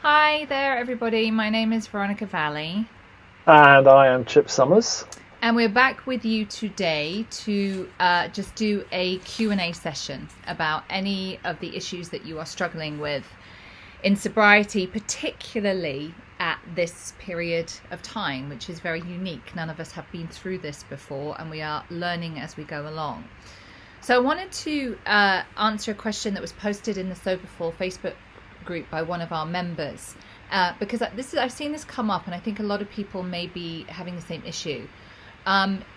Hi there, everybody. My name is Veronica Valley, And I am Chip Summers. and we're back with you today to just do a Q&A session about any of the issues that you are struggling with in sobriety, particularly at this period of time, which is very unique. None of us have been through this before, and we are learning as we go along. So I wanted to answer a question that was posted in the Soberful Facebook group by one of our members, because I've seen this come up, and I think a lot of people may be having the same issue.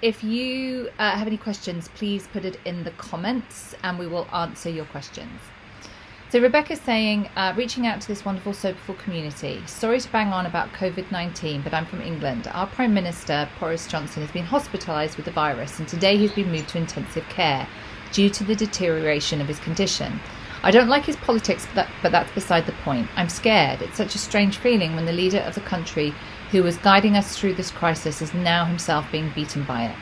If you have any questions, please put it in the comments, and we will answer your questions. So Rebecca's saying, reaching out to this wonderful Soberful community. Sorry to bang on about COVID-19, but I'm from England. Our Prime Minister, Boris Johnson, has been hospitalised with the virus, and today he's been moved to intensive care due to the deterioration of his condition. I don't like his politics, but that's beside the point. I'm scared. It's such a strange feeling when the leader of the country who was guiding us through this crisis is now himself being beaten by it.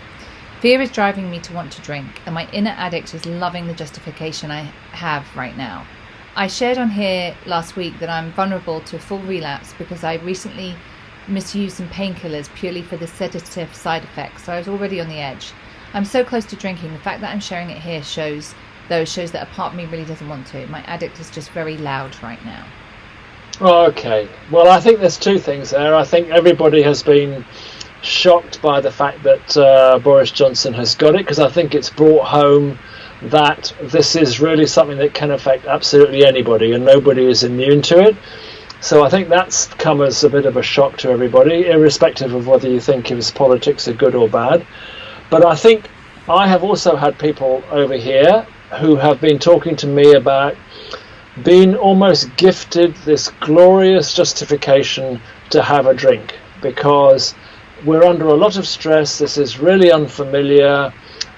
Fear is driving me to want to drink, and my inner addict is loving the justification I have right now. I shared on here last week that I'm vulnerable to a full relapse because I recently misused some painkillers purely for the sedative side effects, so I was already on the edge. I'm so close to drinking. The fact that I'm sharing it here shows that a part of me really doesn't want to. My addict is just very loud right now. Okay. Well, I think there's two things there. I think everybody has been shocked by the fact that Boris Johnson has got it, because I think it's brought home that this is really something that can affect absolutely anybody, and nobody is immune to it. So I think that's come as a bit of a shock to everybody, irrespective of whether you think his politics are good or bad. But I think I have also had people over here who have been talking to me about being almost gifted this glorious justification to have a drink, because we're under a lot of stress. This is really unfamiliar.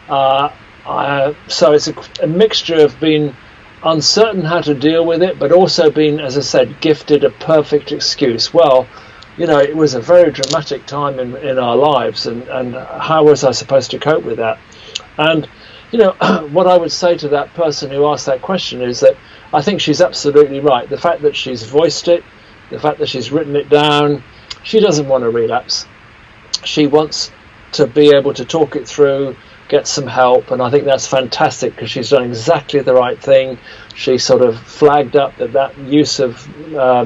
So it's a mixture of being uncertain how to deal with it, but also being, as I said, gifted a perfect excuse. Well, it was a very dramatic time in our lives, and how was I supposed to cope with that? And, what I would say to that person who asked that question is that I think she's absolutely right. The fact that she's voiced it, the fact that she's written it down, she doesn't want to relapse. She wants to be able to talk it through, get some help, and I think that's fantastic, because she's done exactly the right thing. She sort of flagged up that use of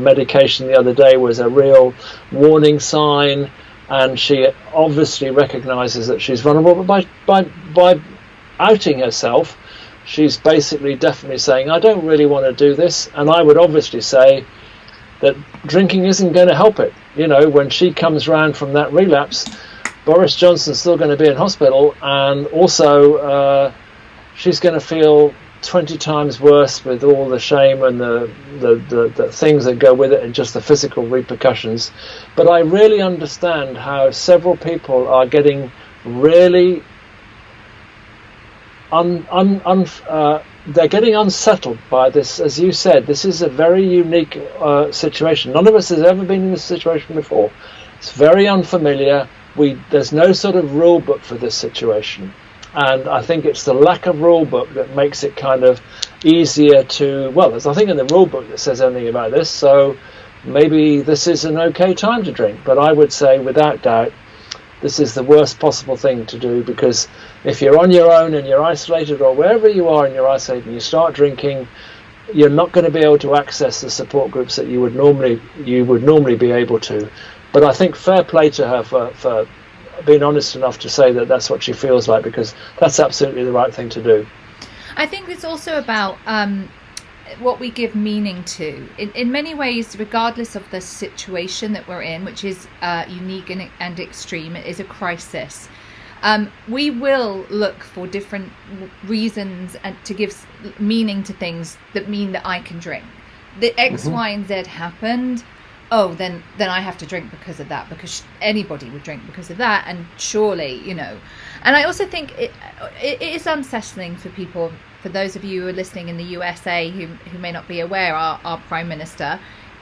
medication the other day was a real warning sign, and she obviously recognises that she's vulnerable. But by outing herself, she's basically definitely saying, I don't really want to do this. And I would obviously say that drinking isn't going to help it. When she comes round from that relapse, Boris Johnson's still going to be in hospital, and also she's going to feel 20 times worse with all the shame and the things that go with it, and just the physical repercussions. But I really understand how several people are getting really they're getting unsettled by this. As you said, this is a very unique situation. None of us has ever been in this situation before. It's very unfamiliar. There's no sort of rule book for this situation, and I think it's the lack of rule book that makes it kind of easier to, well, there's nothing in the rule book that says anything about this, so maybe this is an okay time to drink. But I would say without doubt this is the worst possible thing to do, because if you're on your own and you're isolated, or wherever you are and you're isolated and you start drinking, you're not going to be able to access the support groups that you would normally be able to. But I think fair play to her for being honest enough to say that that's what she feels like, because that's absolutely the right thing to do. I think it's also about what we give meaning to. In many ways, regardless of the situation that we're in, which is unique and extreme, it is a crisis. We will look for different reasons and to give meaning to things that mean that I can drink. The X, Y, and Z happened. Oh, then I have to drink because of that, because anybody would drink because of that, and surely, And I also think it is unsettling for people. For those of you who are listening in the USA who may not be aware, our Prime Minister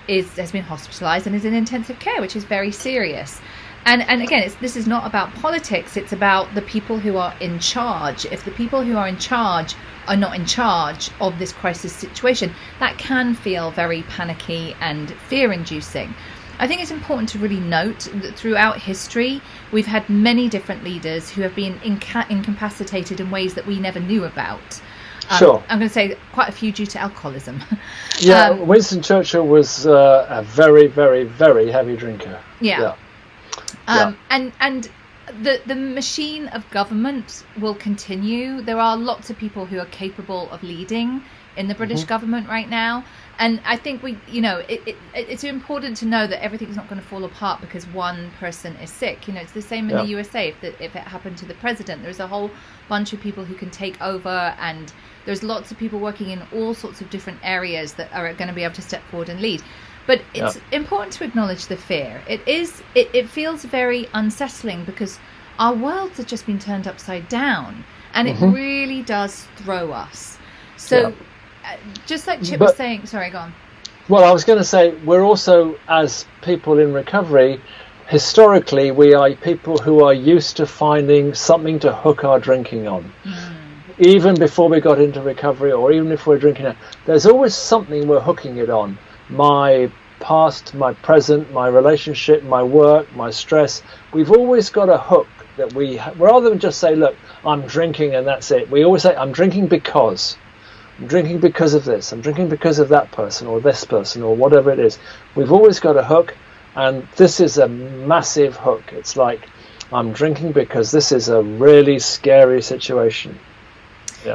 has been hospitalised and is in intensive care, which is very serious. And again, this is not about politics. It's about the people who are in charge. If the people who are in charge are not in charge of this crisis situation, that can feel very panicky and fear-inducing. I think it's important to really note that throughout history, we've had many different leaders who have been incapacitated in ways that we never knew about. Sure. I'm going to say quite a few due to alcoholism. Yeah, Winston Churchill was a very, very, very heavy drinker. Yeah. And the machine of government will continue. There are lots of people who are capable of leading in the British government right now. And I think it's important to know that everything's not going to fall apart because one person is sick. It's the same in the USA. If it happened to the president, there's a whole bunch of people who can take over, and there's lots of people working in all sorts of different areas that are going to be able to step forward and lead. But it's important to acknowledge the fear. It feels very unsettling because our worlds have just been turned upside down, and it really does throw us. So just like Chip was saying, sorry, go on. Well, I was going to say, we're also, as people in recovery, historically, we are people who are used to finding something to hook our drinking on. Even before we got into recovery, or even if we're drinking now, there's always something we're hooking it on. My past, my present, my relationship, my work, my stress. We've always got a hook that rather than just say, look, I'm drinking and that's it. We always say, I'm drinking because. I'm drinking because of this. I'm drinking because of that person or this person or whatever it is. We've always got a hook, and this is a massive hook. It's like, I'm drinking because this is a really scary situation.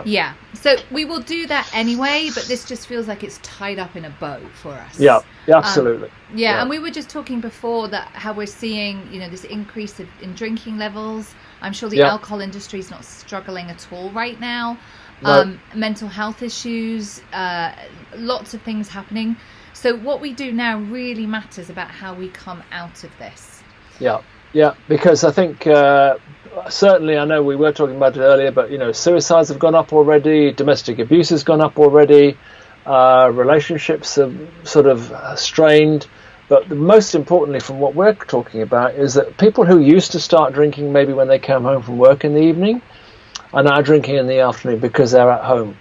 Yeah. So we will do that anyway, but this just feels like it's tied up in a bow for us. Yeah, absolutely. And we were just talking before that how we're seeing, this increase in drinking levels. I'm sure the alcohol industry is not struggling at all right now. No. Mental health issues, lots of things happening. So what we do now really matters about how we come out of this. Yeah, because I think certainly, I know we were talking about it earlier, but suicides have gone up already, domestic abuse has gone up already, relationships have sort of strained. But most importantly, from what we're talking about, is that people who used to start drinking maybe when they came home from work in the evening are now drinking in the afternoon because they're at home.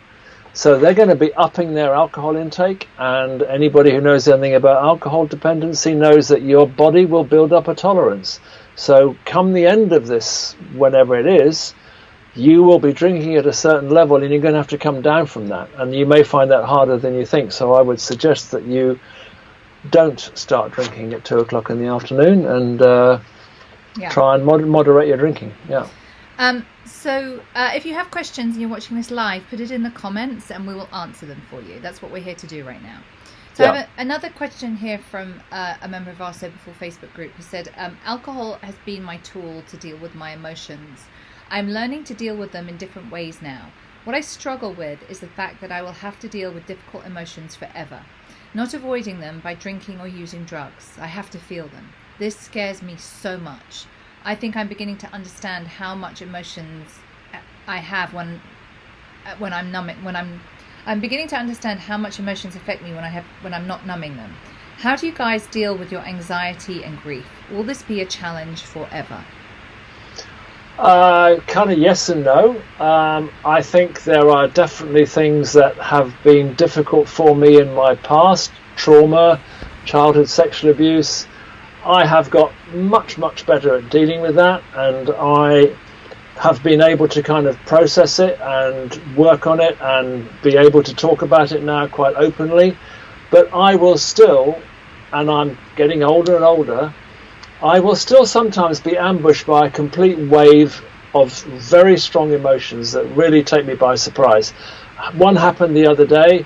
So they're going to be upping their alcohol intake, and anybody who knows anything about alcohol dependency knows that your body will build up a tolerance. So come the end of this, whenever it is, you will be drinking at a certain level, and you're going to have to come down from that. And you may find that harder than you think. So I would suggest that you don't start drinking at 2 o'clock in the afternoon, and try and moderate your drinking. So if you have questions and you're watching this live, put it in the comments and we will answer them for you. That's what we're here to do right now. So I have another question here from a member of our Sober for Facebook group who said, alcohol has been my tool to deal with my emotions. I'm learning to deal with them in different ways now. What I struggle with is the fact that I will have to deal with difficult emotions forever, not avoiding them by drinking or using drugs. I have to feel them. This scares me so much. I think I'm beginning to understand how much emotions I have when I'm numbing. I'm beginning to understand how much emotions affect me when I'm not numbing them. How do you guys deal with your anxiety and grief? Will this be a challenge forever? Kind of yes and no. I think there are definitely things that have been difficult for me in my past, trauma, childhood sexual abuse. I have got much, much better at dealing with that, and I have been able to kind of process it and work on it and be able to talk about it now quite openly. But I will still, and I'm getting older and older, I will still sometimes be ambushed by a complete wave of very strong emotions that really take me by surprise. One happened the other day.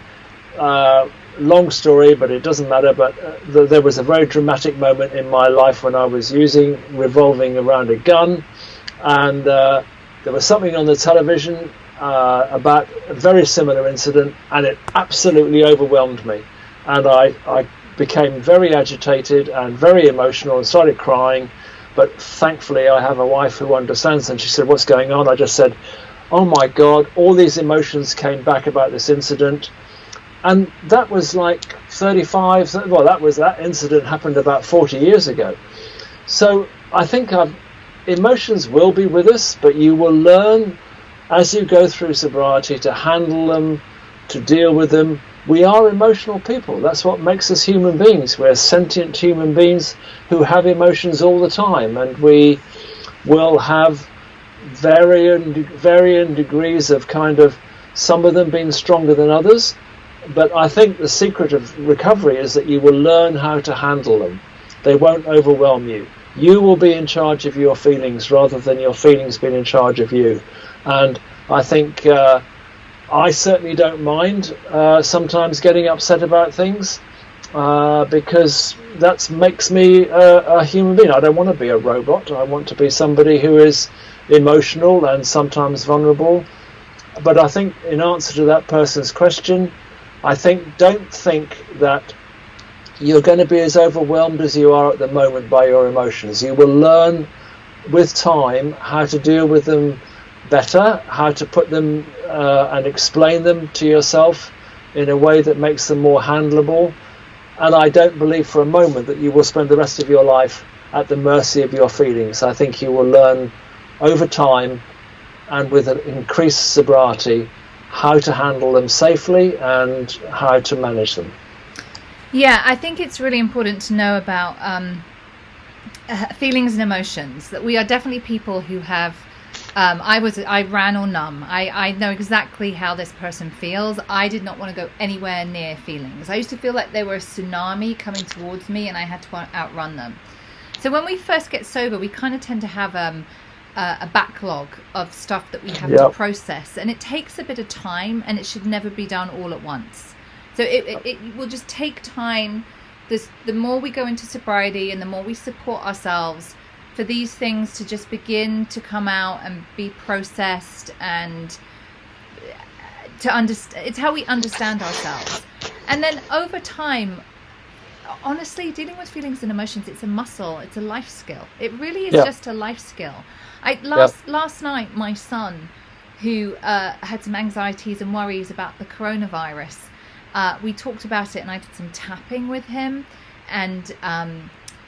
Long story, but it doesn't matter. But there was a very dramatic moment in my life when I was revolving around a gun, and there was something on the television about a very similar incident, and it absolutely overwhelmed me. And I became very agitated and very emotional and started crying. But thankfully, I have a wife who understands, and she said, "What's going on?" I just said, "Oh my God, all these emotions came back about this incident." And that was like 35, well, that incident happened about 40 years ago. So I think emotions will be with us, but you will learn as you go through sobriety to handle them, to deal with them. We are emotional people. That's what makes us human beings. We're sentient human beings who have emotions all the time, and we will have varying degrees of kind of, some of them being stronger than others. But I think the secret of recovery is that you will learn how to handle them. They won't overwhelm you. You will be in charge of your feelings rather than your feelings being in charge of you. And I think I certainly don't mind sometimes getting upset about things because that makes me a human being. I don't want to be a robot. I want to be somebody who is emotional and sometimes vulnerable. But I think in answer to that person's question, don't think that you're going to be as overwhelmed as you are at the moment by your emotions. You will learn with time how to deal with them better, how to put them and explain them to yourself in a way that makes them more handleable. And I don't believe for a moment that you will spend the rest of your life at the mercy of your feelings. I think you will learn over time and with an increased sobriety how to handle them safely and how to manage them. Yeah, I think it's really important to know about feelings and emotions, that we are definitely people who have I ran or numb. I know exactly how this person feels. I did not want to go anywhere near feelings. I used to feel like they were a tsunami coming towards me and I had to outrun them. So when we first get sober, we kind of tend to have a backlog of stuff that we have to process, and it takes a bit of time, and it should never be done all at once. So it will just take time. The more we go into sobriety and the more we support ourselves for these things to just begin to come out and be processed, and to understand, it's how we understand ourselves. And then over time, honestly, dealing with feelings and emotions, it's a muscle, it's a life skill. It really is just a life skill. Last night, my son, who had some anxieties and worries about the coronavirus, we talked about it, and I did some tapping with him, and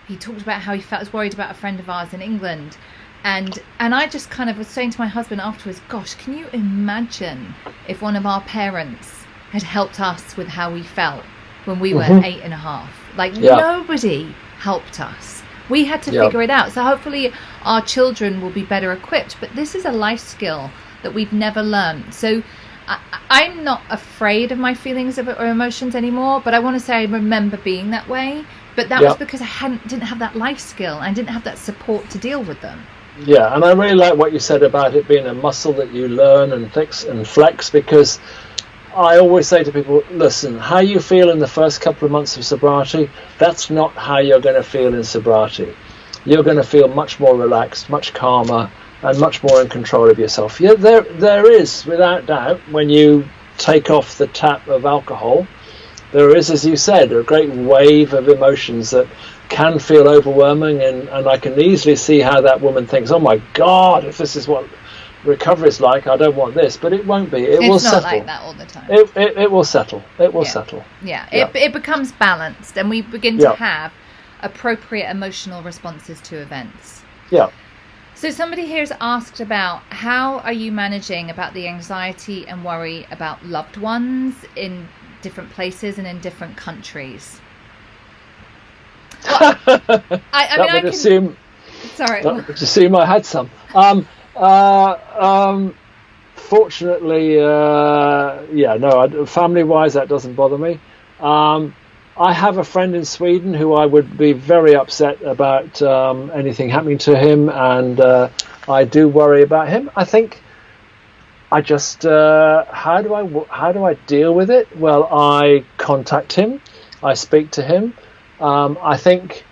he talked about how he was worried about a friend of ours in England, and I just kind of was saying to my husband afterwards, gosh, can you imagine if one of our parents had helped us with how we felt when we were 8.5? Like, nobody helped us. We had to figure it out. So hopefully our children will be better equipped, but this is a life skill that we've never learned. So I'm not afraid of my feelings or emotions anymore, but I want to say I remember being that way. But that was because I didn't have that life skill. I didn't have that support to deal with them. Yeah, and I really like what you said about it being a muscle that you learn and flex, because I always say to people, listen, how you feel in the first couple of months of sobriety, that's not how you're going to feel in sobriety. You're going to feel much more relaxed, much calmer, and much more in control of yourself. Yeah, there is, without doubt, when you take off the tap of alcohol, there is, as you said, a great wave of emotions that can feel overwhelming, and I can easily see how that woman thinks, oh my God, if this is what recovery is like, I don't want this. But it won't be. It will settle. It's not like that all the time. It will settle. It will settle. Yeah. It becomes balanced, and we begin to have appropriate emotional responses to events. Yeah. So somebody here has asked about how are you managing about the anxiety and worry about loved ones in different places and in different countries? Well, I would assume I had some. Fortunately, family-wise, that doesn't bother me. I have a friend in Sweden who I would be very upset about anything happening to him, and I do worry about him. I think I just how do I deal with it? Well, I contact him, I speak to him. I think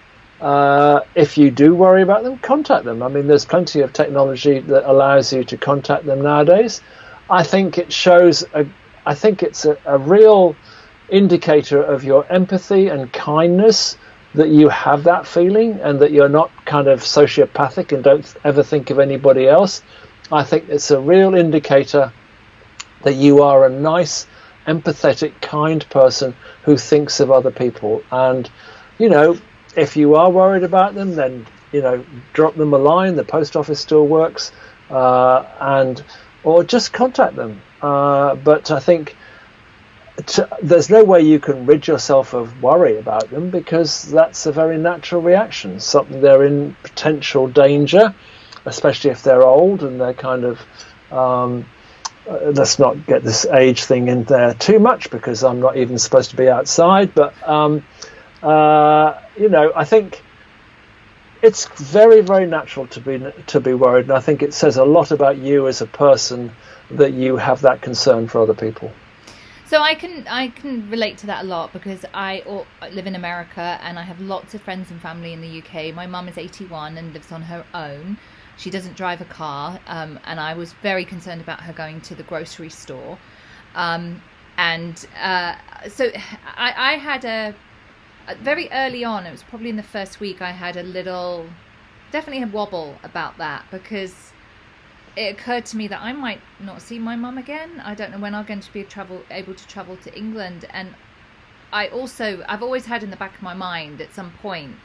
if you do worry about them, contact them. I mean, there's plenty of technology that allows you to contact them nowadays. I think it shows it's a real indicator of your empathy and kindness that you have that feeling, and that you're not kind of sociopathic and don't ever think of anybody else. I think it's a real indicator that you are a nice, empathetic, kind person who thinks of other people. And, if you are worried about them, then drop them a line. The post office still works, or just contact them. But I think there's no way you can rid yourself of worry about them, because that's a very natural reaction. Something, they're in potential danger, especially if they're old and they're kind of let's not get this age thing in there too much, because I'm not even supposed to be outside. But I think it's very, very natural to be worried, and I think it says a lot about you as a person that you have that concern for other people. So I can relate to that a lot, because I live in America and I have lots of friends and family in the UK. My mum is 81 and lives on her own. She doesn't drive a car, and I was very concerned about her going to the grocery store. So I had very early on, it was probably in the first week, I had definitely a wobble about that, because it occurred to me that I might not see my mum again. I don't know when I'm going to be able to travel to England. And I've always had in the back of my mind, at some point,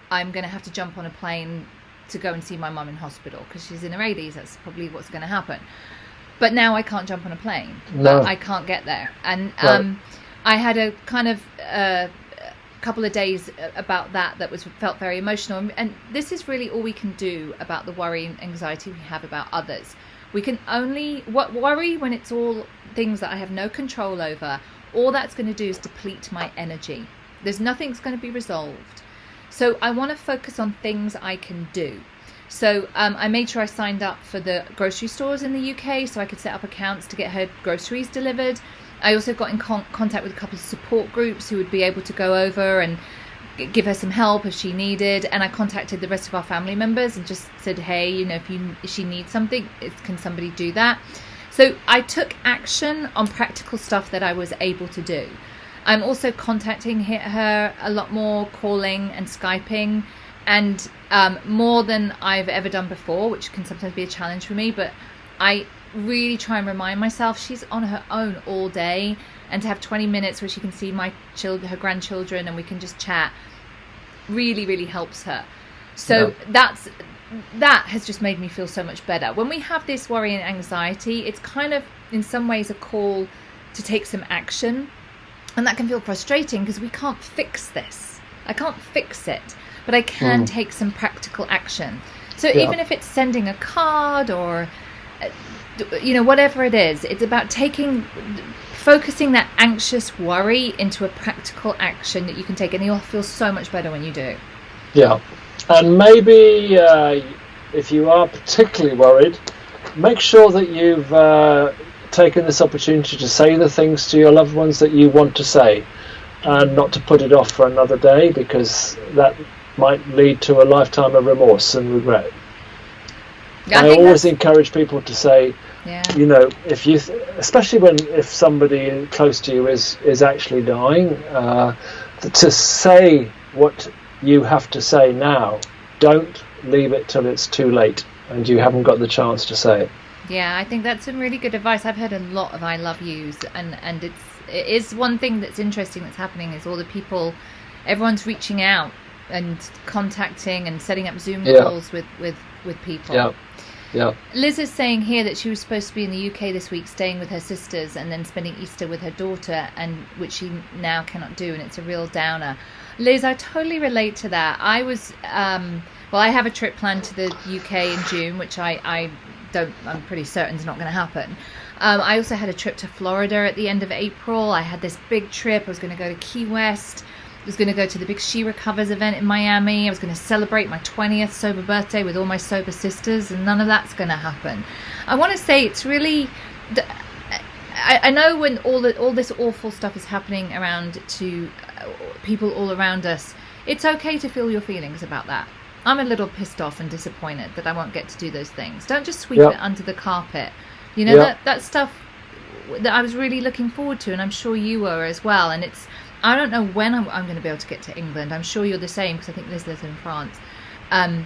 I'm going to have to jump on a plane to go and see my mum in hospital, because she's in her 80s. That's probably what's going to happen. But now I can't jump on a plane. No. I can't get there. And I had a kind of couple of days about that felt very emotional, and this is really all we can do about the worry and anxiety we have about others. We can only worry when it's all things that I have no control over. All that's going to do is deplete my energy. Nothing's going to be resolved. So I want to focus on things I can do. So I made sure I signed up for the grocery stores in the UK so I could set up accounts to get her groceries delivered. I also got in contact with a couple of support groups who would be able to go over and give her some help if she needed. And I contacted the rest of our family members and just said, hey, if she needs something, can somebody do that? So I took action on practical stuff that I was able to do. I'm also contacting her a lot more, calling and Skyping, and more than I've ever done before, which can sometimes be a challenge for me. But I really try and remind myself she's on her own all day, and to have 20 minutes where she can see her grandchildren and we can just chat really, really helps her. So that has just made me feel so much better. When we have this worry and anxiety, it's kind of in some ways a call to take some action, and that can feel frustrating because we can't fix this. I can't fix it, but I can take some practical action. So even if it's sending a card or whatever it is, it's about focusing that anxious worry into a practical action that you can take, and you'll feel so much better when you do. Yeah, and maybe if you are particularly worried, make sure that you've taken this opportunity to say the things to your loved ones that you want to say, and not to put it off for another day, because that might lead to a lifetime of remorse and regret. I always encourage people to say, especially if somebody close to you is actually dying, to say what you have to say now. Don't leave it till it's too late and you haven't got the chance to say it. Yeah, I think that's some really good advice. I've heard a lot of I love yous, and it is one thing that's interesting that's happening is all the people, everyone's reaching out and contacting and setting up Zoom calls with people. Yeah. Yeah. Liz is saying here that she was supposed to be in the UK this week, staying with her sisters and then spending Easter with her daughter, and which she now cannot do, and it's a real downer. Liz, I totally relate to that. I was, I have a trip planned to the UK in June, which I'm pretty certain is not going to happen. I also had a trip to Florida at the end of April. I had this big trip. I was going to go to Key West. I was going to go to the big She Recovers event in Miami. I was going to celebrate my 20th sober birthday with all my sober sisters, and none of that's going to happen. I want to say it's really... I know when all this awful stuff is happening around to people all around us, it's okay to feel your feelings about that. I'm a little pissed off and disappointed that I won't get to do those things. Don't just sweep it under the carpet. That stuff that I was really looking forward to, and I'm sure you were as well. And I don't know when I'm going to be able to get to England. I'm sure you're the same, because I think Liz lives in France. I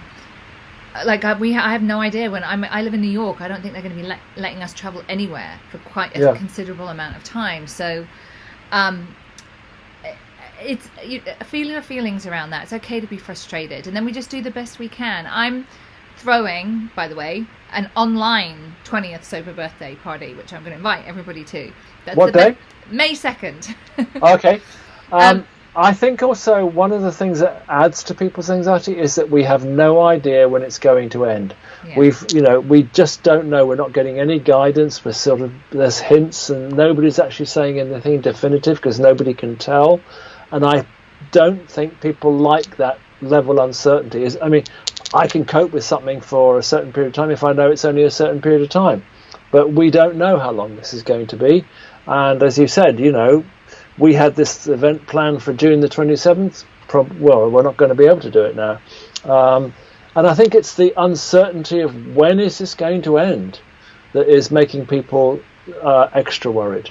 have no idea when I live in New York. I don't think they're going to be letting us travel anywhere for quite a considerable amount of time. So it's feeling our feelings around that. It's okay to be frustrated, and then we just do the best we can. I'm throwing, by the way, an online 20th sober birthday party, which I'm going to invite everybody to. That's What day? May 2nd. Okay. I think also one of the things that adds to people's anxiety is that we have no idea when it's going to end. Yeah. We just don't know. We're not getting any guidance. There's hints, and nobody's actually saying anything definitive because nobody can tell. And I don't think people like that level of uncertainty. I can cope with something for a certain period of time if I know it's only a certain period of time. But we don't know how long this is going to be. And as you said, we had this event planned for June the 27th. We're not going to be able to do it now. And I think it's the uncertainty of when is this going to end that is making people extra worried,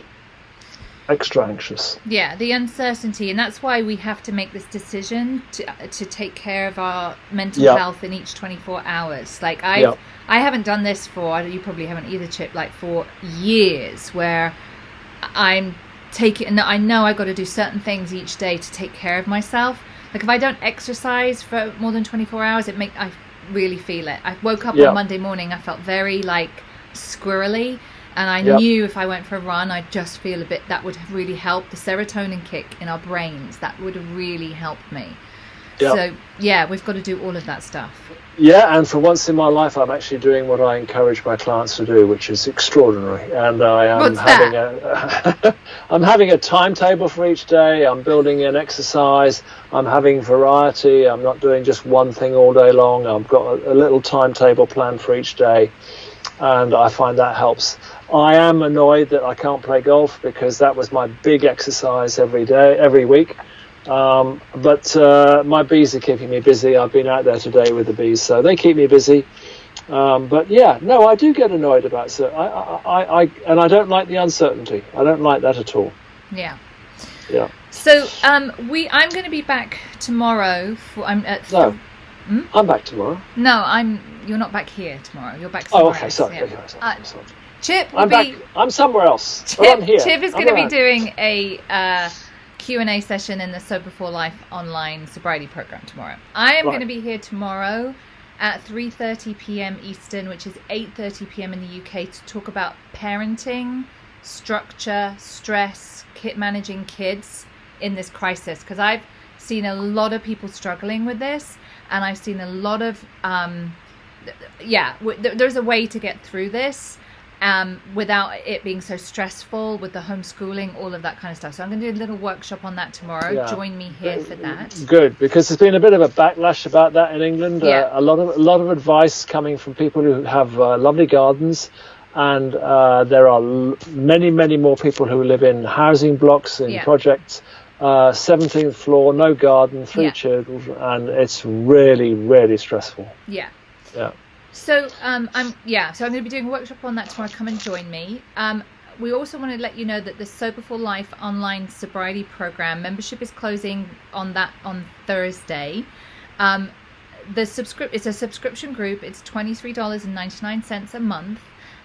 extra anxious. Yeah, the uncertainty. And that's why we have to make this decision to take care of our mental health in each 24 hours. Like I haven't done this you probably haven't either, Chip, like for years, where I'm and I know I got to do certain things each day to take care of myself. Like if I don't exercise for more than 24 hours, I really feel it. I woke up on Monday morning, I felt very like squirrely, and I knew if I went for a run, I'd just feel a bit, that would really help the serotonin kick in our brains. That would have really helped me. So we've got to do all of that stuff. Yeah, and for once in my life, I'm actually doing what I encourage my clients to do, which is extraordinary. And I am I'm having a timetable for each day. I'm building in exercise. I'm having variety. I'm not doing just one thing all day long. I've got a little timetable planned for each day, and I find that helps. I am annoyed that I can't play golf because that was my big exercise every week. But my bees are keeping me busy. I've been out there today with the bees, so they keep me busy. But I do get annoyed about it. And I don't like the uncertainty. I don't like that at all. Yeah. Yeah. So I'm going to be back tomorrow. I'm back tomorrow. No, you're not back here tomorrow. You're back somewhere else. Sorry. Yeah. Sorry. Chip, I'm somewhere else. I'm here. Chip is going to be doing a Q&A session in the Sober for Life online sobriety program tomorrow. I am going to be here tomorrow at 3:30 p.m. Eastern, which is 8:30 p.m. in the UK, to talk about parenting, structure, stress, managing kids in this crisis. Because I've seen a lot of people struggling with this, and I've seen a lot of there's a way to get through this without it being so stressful with the homeschooling, all of that kind of stuff. So I'm going to do a little workshop on that tomorrow. Yeah. Join me here for that. Good, because there's been a bit of a backlash about that in England. A lot of advice coming from people who have lovely gardens, and there are many more people who live in housing blocks in projects. 17th floor, no garden, 3 children, and it's really, really stressful. Yeah. Yeah. So I'm going to be doing a workshop on that tomorrow. Come and join me. We also want to let you know that the Sober for Life online sobriety program membership is closing on Thursday. It's a subscription group. It's $23.99 a month.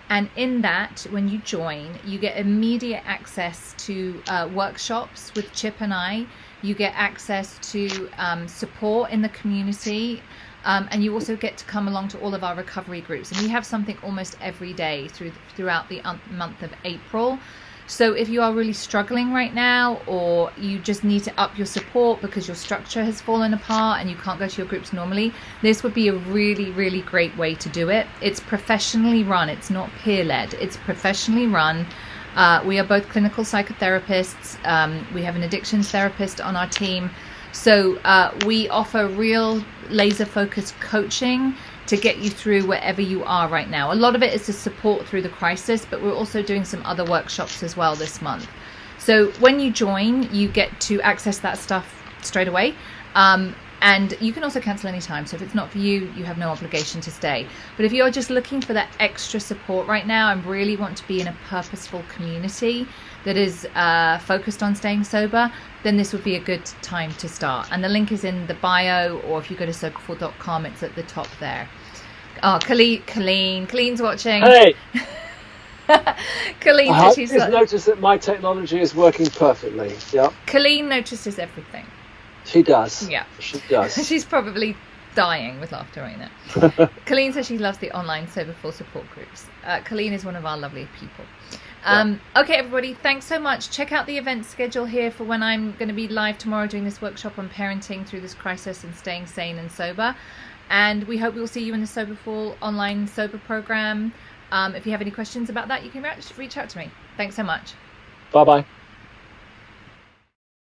And in that, when you join, you get immediate access to workshops with Chip and I. You get access to support in the community. And you also get to come along to all of our recovery groups. And we have something almost every day throughout the month of April. So if you are really struggling right now, or you just need to up your support because your structure has fallen apart and you can't go to your groups normally, this would be a really, really great way to do it. It's professionally run. It's not peer-led. It's professionally run. We are both clinical psychotherapists. We have an addictions therapist on our team. So we offer real laser-focused coaching to get you through wherever you are right now. A lot of it is to support through the crisis, but we're also doing some other workshops as well this month. So when you join, you get to access that stuff straight away. And you can also cancel anytime. So if it's not for you, you have no obligation to stay. But if you're just looking for that extra support right now and really want to be in a purposeful community that is focused on staying sober, then this would be a good time to start. And the link is in the bio, or if you go to soberful.com, it's at the top there. Oh, Colleen's watching. Hey! Colleen I says hope she's she's noticed that my technology is working perfectly. Yeah, Colleen notices everything. she does. Yeah, She does. she's probably dying with laughter right now. Colleen says she loves the online Sober Full support groups. Colleen is one of our lovely people. Okay, everybody, thanks so much. Check out the event schedule here for when I'm going to be live tomorrow doing this workshop on parenting through this crisis and staying sane and sober. And we hope we'll see you in the Sober Full online sober program. If you have any questions about that, you can reach out to me. Thanks so much. Bye-bye.